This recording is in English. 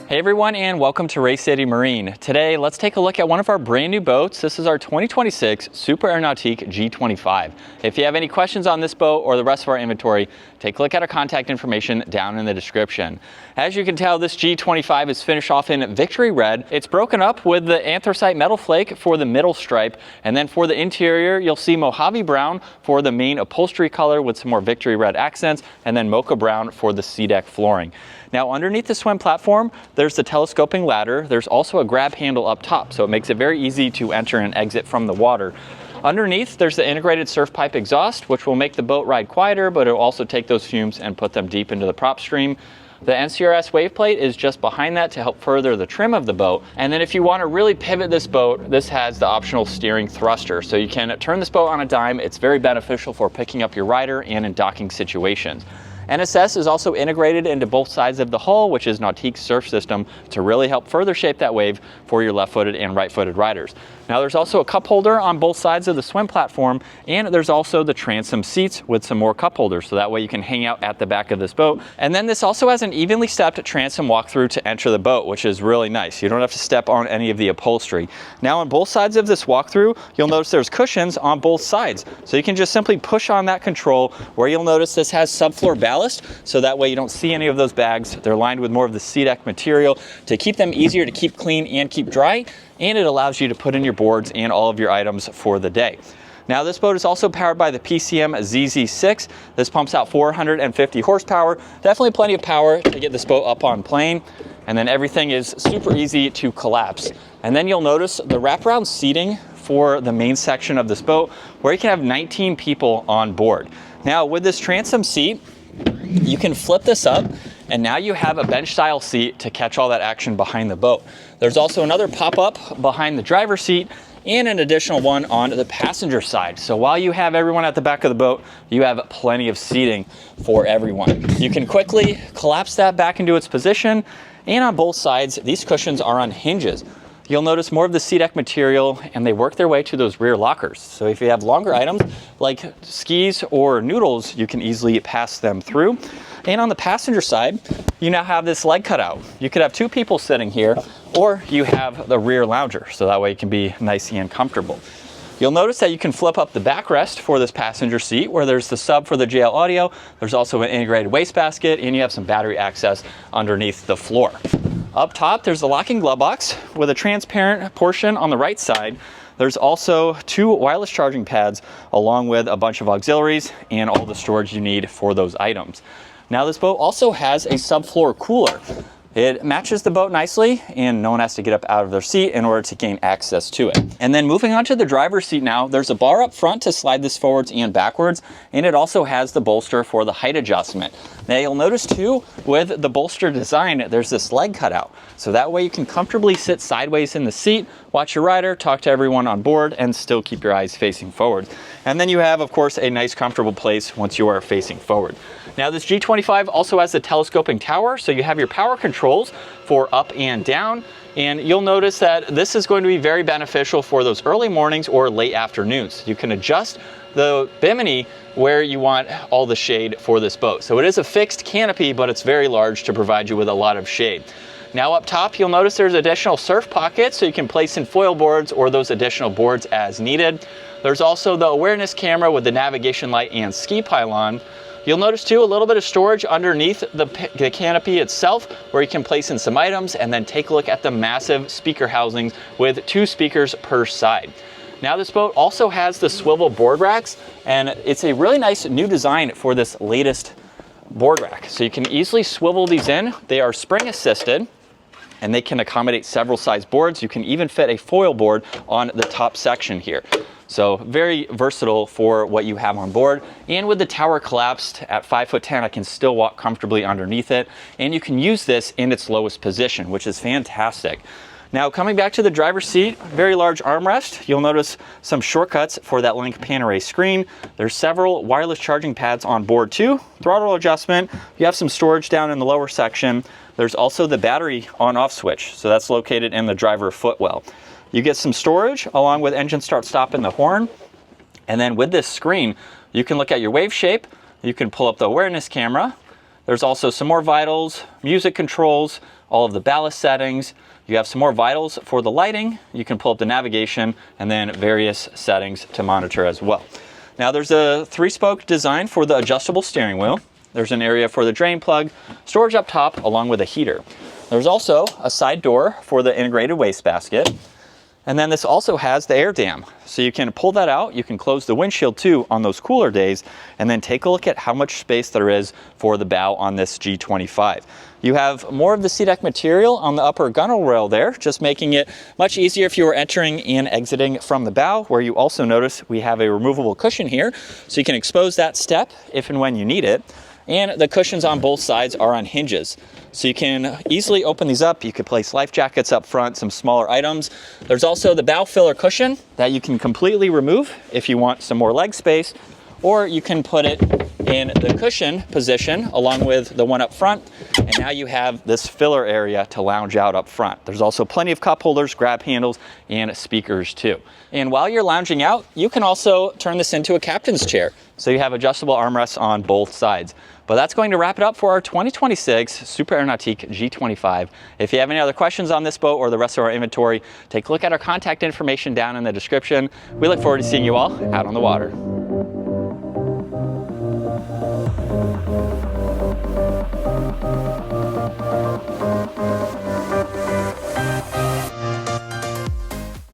Hey everyone, and welcome to Race City Marine. Today, let's take a look at one of our brand new boats. This is our 2026 Super Nautique G25. If you have any questions on this boat or the rest of our inventory, take a look at our contact information down in the description. As you can tell, this G25 is finished off in Victory Red. It's broken up with the anthracite metal flake for the middle stripe, and then for the interior, you'll see Mojave Brown for the main upholstery color with some more Victory Red accents, and then Mocha Brown for the SeaDeck flooring. Now underneath the swim platform, there's the telescoping ladder. There's also a grab handle up top, so it makes it very easy to enter and exit from the water. Underneath, there's the integrated surf pipe exhaust, which will make the boat ride quieter, but it'll also take those fumes and put them deep into the prop stream. The NCRS wave plate is just behind that to help further the trim of the boat. And then if you want to really pivot this boat, this has the optional steering thruster. So you can turn this boat on a dime. It's very beneficial for picking up your rider and in docking situations. NSS is also integrated into both sides of the hull, which is Nautique's surf system, to really help further shape that wave for your left-footed and right-footed riders. Now there's also a cup holder on both sides of the swim platform, and there's also the transom seats with some more cup holders, so that way you can hang out at the back of this boat. And then this also has an evenly stepped transom walkthrough to enter the boat, which is really nice. You don't have to step on any of the upholstery. Now on both sides of this walkthrough, you'll notice there's cushions on both sides. So you can just simply push on that control, where you'll notice this has subfloor ballast, so that way you don't see any of those bags. They're lined with more of the SeaDeck material to keep them easier to keep clean and keep dry, and it allows you to put in your boards and all of your items for the day. Now this boat is also powered by the PCM ZZ6. This pumps out 450 horsepower, definitely plenty of power to get this boat up on plane, and then everything is super easy to collapse. And then you'll notice the wraparound seating for the main section of this boat, where you can have 19 people on board. Now with this transom seat, you can flip this up, and now you have a bench style seat to catch all that action behind the boat. There's also another pop-up behind the driver's seat and an additional one on the passenger side. So while you have everyone at the back of the boat, you have plenty of seating for everyone. You can quickly collapse that back into its position, and on both sides, these cushions are on hinges. You'll notice more of the SeaDeck material, and they work their way to those rear lockers. So if you have longer items like skis or noodles, you can easily pass them through. And on the passenger side, you now have this leg cutout. You could have two people sitting here, or you have the rear lounger, so that way it can be nice and comfortable. You'll notice that you can flip up the backrest for this passenger seat, where there's the sub for the JL audio. There's also an integrated wastebasket, and you have some battery access underneath the floor. Up top, there's the locking glove box with a transparent portion on the right side. There's also two wireless charging pads, along with a bunch of auxiliaries and all the storage you need for those items. Now this boat also has a subfloor cooler. It matches the boat nicely, and no one has to get up out of their seat in order to gain access to it. And then moving on to the driver's seat now, there's a bar up front to slide this forwards and backwards, and it also has the bolster for the height adjustment. Now you'll notice too, with the bolster design, there's this leg cutout. So that way you can comfortably sit sideways in the seat, watch your rider, talk to everyone on board, and still keep your eyes facing forward. And then you have, of course, a nice comfortable place once you are facing forward. Now this G25 also has the telescoping tower, so you have your power controls for up and down, and you'll notice that this is going to be very beneficial for those early mornings or late afternoons. You can adjust the bimini where you want all the shade for this boat. So it is a fixed canopy, but it's very large to provide you with a lot of shade. Now up top, you'll notice there's additional surf pockets, so you can place in foil boards or those additional boards as needed. There's also the awareness camera with the navigation light and ski pylon. You'll notice too a little bit of storage underneath the canopy itself, where you can place in some items, and then take a look at the massive speaker housings with 2 speakers per side. Now this boat also has the swivel board racks, and it's a really nice new design for this latest board rack. So you can easily swivel these in. They are spring assisted, and they can accommodate several size boards. You can even fit a foil board on the top section here. So very versatile for what you have on board. And with the tower collapsed at 5'10", I can still walk comfortably underneath it. And you can use this in its lowest position, which is fantastic. Now coming back to the driver's seat, very large armrest. You'll notice some shortcuts for that Link Pan-Array screen. There's several wireless charging pads on board too. Throttle adjustment. You have some storage down in the lower section. There's also the battery on-off switch. So that's located in the driver footwell. You get some storage along with engine start stop and the horn. And then with this screen, you can look at your wave shape. You can pull up the awareness camera. There's also some more vitals, music controls, all of the ballast settings. You have some more vitals for the lighting. You can pull up the navigation and then various settings to monitor as well. Now there's a 3-spoke design for the adjustable steering wheel. There's an area for the drain plug, storage up top along with a heater. There's also a side door for the integrated wastebasket. And then this also has the air dam. So you can pull that out, you can close the windshield too on those cooler days, and then take a look at how much space there is for the bow on this G25. You have more of the SeaDek material on the upper gunnel rail there, just making it much easier if you were entering and exiting from the bow, where you also notice we have a removable cushion here, so you can expose that step if and when you need it. And the cushions on both sides are on hinges. So you can easily open these up. You could place life jackets up front, some smaller items. There's also the bow filler cushion that you can completely remove if you want some more leg space, or you can put it in the cushion position along with the one up front, and now you have this filler area to lounge out up front. There's also plenty of cup holders, grab handles, and speakers too. And while you're lounging out, you can also turn this into a captain's chair. So you have adjustable armrests on both sides. But that's going to wrap it up for our 2026 Super Nautique G25. If you have any other questions on this boat or the rest of our inventory, take a look at our contact information down in the description. We look forward to seeing you all out on the water.